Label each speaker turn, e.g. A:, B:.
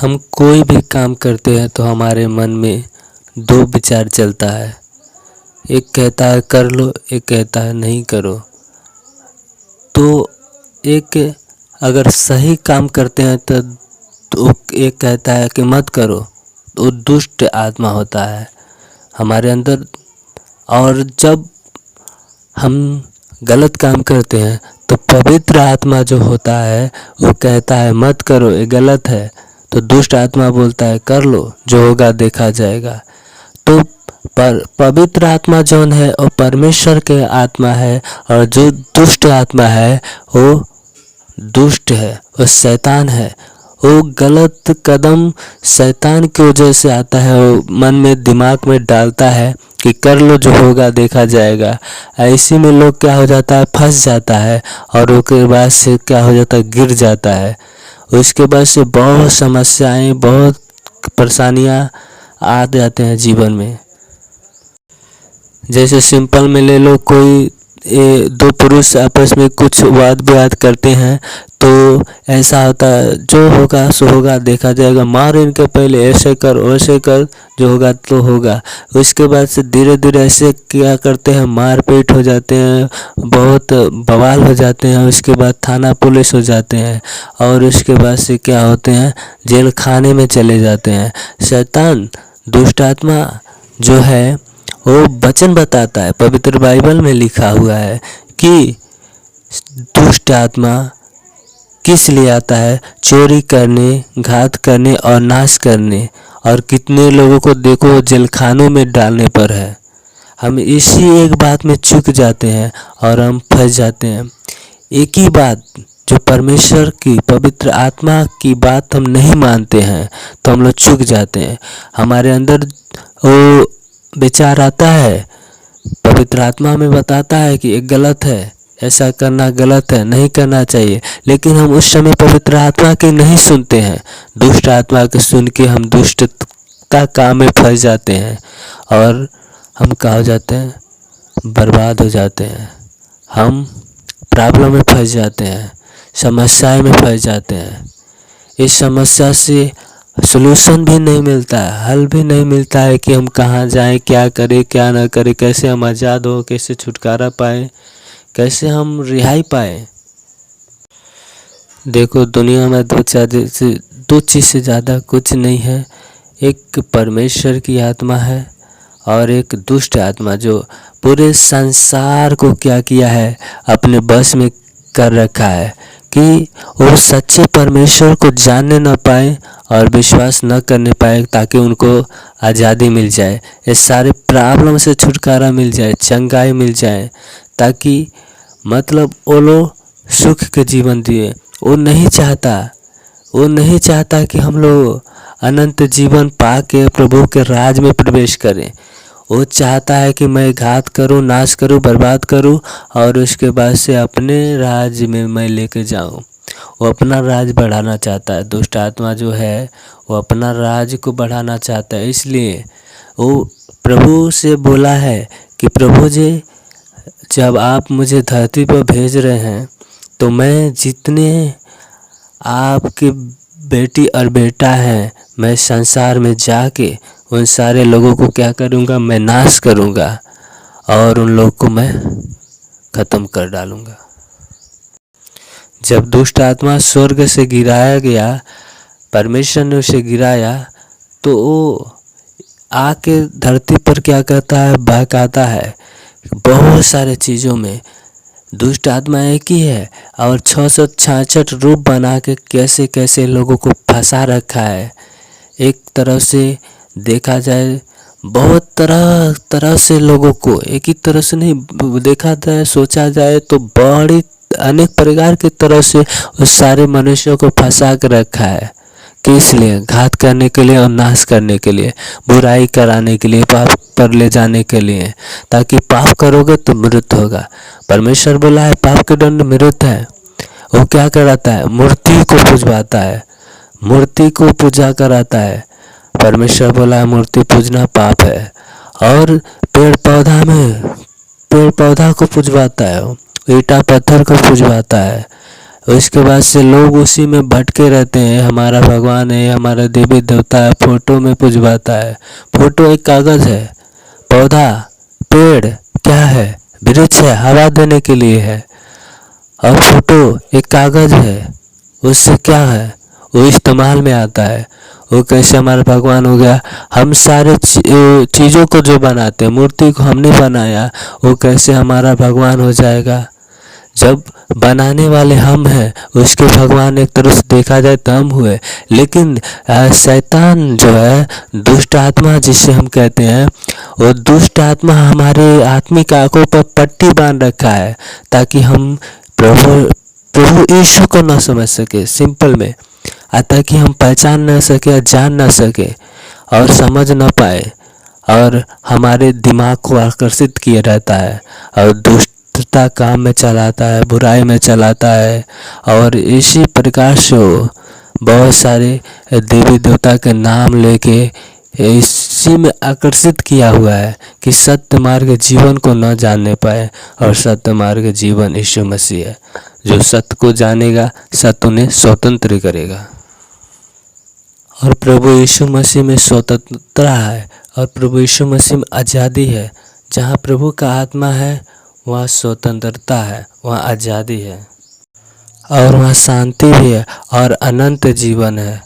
A: हम कोई भी काम करते हैं तो हमारे मन में दो विचार चलता है। एक कहता है कर लो, एक कहता है नहीं करो। तो एक अगर सही काम करते हैं तो एक कहता है कि मत करो, तो दुष्ट आत्मा होता है हमारे अंदर। और जब हम गलत काम करते हैं तो पवित्र आत्मा जो होता है वो कहता है मत करो, ये गलत है। तो दुष्ट आत्मा बोलता है कर लो, जो होगा देखा जाएगा। तो पवित्र आत्मा जौन है वो परमेश्वर के आत्मा है, और जो दुष्ट आत्मा है वो दुष्ट है, वो शैतान है। वो गलत कदम शैतान की वजह से आता है, वो मन में दिमाग में डालता है कि कर लो, जो होगा देखा जाएगा। ऐसे में लोग क्या हो जाता है, फंस जाता है, और उसके बाद से क्या हो जाता है, गिर जाता है। उसके बाद से बहुत समस्याएं, बहुत परेशानियां आ जाते हैं जीवन में। जैसे सिंपल में ले लो, कोई दो पुरुष आपस में कुछ वाद विवाद करते हैं तो ऐसा होता है जो होगा सो होगा देखा जाएगा, मार इनके पहले, ऐसे कर वैसे कर, जो होगा तो होगा। उसके बाद से धीरे धीरे ऐसे क्या करते हैं, मारपीट हो जाते हैं, बहुत बवाल हो जाते हैं। उसके बाद थाना पुलिस हो जाते हैं, और उसके बाद से क्या होते हैं, जेल खाने में चले जाते हैं। शैतान दुष्ट आत्मा जो है वो वचन बताता है, पवित्र बाइबल में लिखा हुआ है कि दुष्ट आत्मा किस लिए आता है, चोरी करने, घात करने और नाश करने। और कितने लोगों को देखो जेलखानों में डालने पर है। हम इसी एक बात में चूक जाते हैं और हम फंस जाते हैं। एक ही बात जो परमेश्वर की पवित्र आत्मा की बात हम नहीं मानते हैं तो हम लोग चूक जाते हैं। हमारे अंदर वो विचार आता है, पवित्र आत्मा में बताता है कि ये गलत है, ऐसा करना गलत है, नहीं करना चाहिए। लेकिन हम उस समय पवित्र आत्मा के नहीं सुनते हैं, दुष्ट आत्मा के सुन के हम दुष्टता काम में फंस जाते हैं, और हम क्या हो जाते हैं, बर्बाद हो जाते हैं। हम प्रॉब्लम में फंस जाते हैं, समस्याएं में फंस जाते हैं। इस समस्या से सलूशन भी नहीं मिलता है, हल भी नहीं मिलता है कि हम कहाँ जाएं, क्या करें क्या ना करें, कैसे हम आज़ाद हो, कैसे छुटकारा पाएं, कैसे हम रिहाई पाएं। देखो दुनिया में दो चीज़ से ज़्यादा कुछ नहीं है। एक परमेश्वर की आत्मा है और एक दुष्ट आत्मा जो पूरे संसार को क्या किया है, अपने बस में कर रखा है कि वो सच्चे परमेश्वर को जानने न पाए और विश्वास न करने पाए, ताकि उनको आज़ादी मिल जाए, ये सारे प्रॉब्लम से छुटकारा मिल जाए, चंगाई मिल जाए, ताकि मतलब वो लोग सुख के जीवन दिए। वो नहीं चाहता कि हम लोग अनंत जीवन पा के प्रभु के राज में प्रवेश करें। वो चाहता है कि मैं घात करूं, नाश करूं, बर्बाद करूं, और उसके बाद से अपने राज में मैं लेके जाऊं। वो अपना राज बढ़ाना चाहता है। दुष्ट आत्मा जो है वो अपना राज को बढ़ाना चाहता है। इसलिए वो प्रभु से बोला है कि प्रभु जी, जब आप मुझे धरती पर भेज रहे हैं तो मैं जितने आपके बेटी और बेटा हैं, मैं संसार में जाके उन सारे लोगों को क्या करूँगा, मैं नाश करूँगा, और उन लोगों को मैं ख़त्म कर डालूँगा। जब दुष्ट आत्मा स्वर्ग से गिराया गया, परमेश्वर ने उसे गिराया, तो वो आके धरती पर क्या करता है, बहकाता है। बहुत सारे चीज़ों में दुष्ट आत्मा एक ही है, और 666 रूप बना के कैसे कैसे लोगों को फंसा रखा है। एक तरह से देखा जाए, बहुत तरह से लोगों को, एक ही तरह से नहीं देखा जाए, सोचा जाए तो बड़ी अनेक प्रकार की तरह से उस सारे मनुष्यों को फंसा कर रखा है। किस लिए? घात करने के लिए और नाश करने के लिए, बुराई कराने के लिए, पाप पर ले जाने के लिए, ताकि पाप करोगे तो मृत्यु होगा। परमेश्वर बोला है पाप के दंड मृत्यु है। वो क्या कराता है, मूर्ति को पूजवाता है, मूर्ति को पूजा कराता है। परमेश्वर बोला है मूर्ति पूजना पाप है। और पेड़ पौधा को पूजवाता है, ईटा पत्थर को पूजवाता है, उसके बाद से लोग उसी में भटके रहते हैं। हमारा भगवान है, हमारा देवी देवता है, फोटो में पुजवाता है। फोटो एक कागज़ है, पौधा, पेड़ क्या है? वृक्ष है, हवा देने के लिए है। और फोटो एक कागज़ है, उससे क्या है? वो इस्तेमाल में आता है। वो कैसे हमारा भगवान हो गया। हम सारे चीज़ों को जो बनाते हैं, मूर्ति को हमने बनाया, वो कैसे हमारा भगवान हो जाएगा? जब बनाने वाले हम हैं, उसके भगवान एक तरह से देखा जाए तो हम हुए। लेकिन शैतान जो है, दुष्ट आत्मा जिसे हम कहते हैं, वो दुष्ट आत्मा हमारे आत्मिक आंखों पर पट्टी बांध रखा है ताकि हम प्रभु यीशु को न समझ सके, सिंपल में, ताकि हम पहचान न सके, जान न सके और समझ न पाए, और हमारे दिमाग को आकर्षित किए रहता है और दुष्टता काम में चलाता है, बुराई में चलाता है। और इसी प्रकार से वो बहुत सारे देवी देवता के नाम लेके इसी में आकर्षित किया हुआ है कि सत्य मार्ग जीवन को न जानने पाए। और सत्य मार्ग जीवन यीशु मसीह है। जो सत्य को जानेगा, सत्य उन्हें स्वतंत्र करेगा। और प्रभु यीशु मसीह में स्वतंत्रता है और प्रभु यीशु मसीह में आज़ादी है। जहाँ प्रभु का आत्मा है, वहाँ स्वतंत्रता है, वहाँ आज़ादी है और वहाँ शांति भी है और अनंत जीवन है।